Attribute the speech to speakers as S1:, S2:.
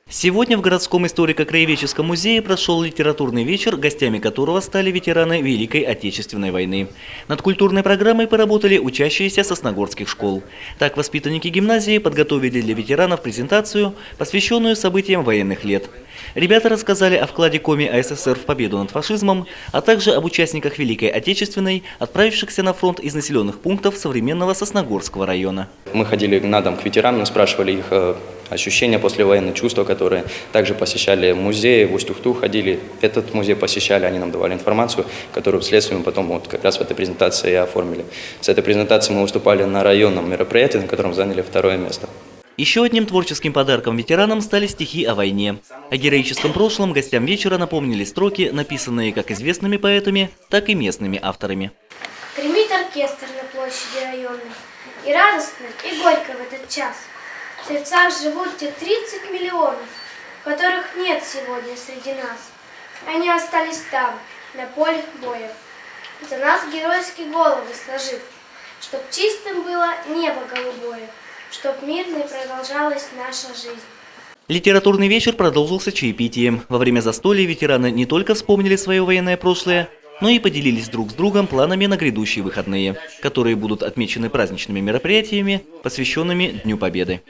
S1: Сегодня в городском историко-краеведческом музее прошел литературный вечер, гостями которого стали ветераны Великой Отечественной войны. Над культурной программой поработали учащиеся сосногорских школ. Так воспитанники гимназии подготовили для ветеранов презентацию, посвященную событиям военных лет. Ребята рассказали о вкладе Коми АССР в победу над фашизмом, а также об участниках Великой Отечественной, отправившихся на фронт из населенных пунктов современного Сосногорского района.
S2: Мы ходили на дом к ветеранам, спрашивали их ощущения послевоенные, чувства, которые также посещали музеи, в Усть-Ухту ходили, этот музей посещали, они нам давали информацию, которую вследствие мы потом вот как раз в этой презентации и оформили. С этой презентацией мы выступали на районном мероприятии, на котором заняли 2-е место.
S1: Еще одним творческим подарком ветеранам стали стихи о войне. О героическом прошлом гостям вечера напомнили строки, написанные как известными поэтами, так и местными авторами.
S3: Гремит оркестр на площади районной, и радостно, и горько в этот час. В сердцах живут те 30 миллионов, которых нет сегодня среди нас. Они остались там, на поле боя, за нас геройские головы сложив, чтоб чистым было небо голубое, чтоб мирной продолжалась наша жизнь.
S1: Литературный вечер продолжился чаепитием. Во время застолья ветераны не только вспомнили свое военное прошлое, но и поделились друг с другом планами на грядущие выходные, которые будут отмечены праздничными мероприятиями, посвященными Дню Победы.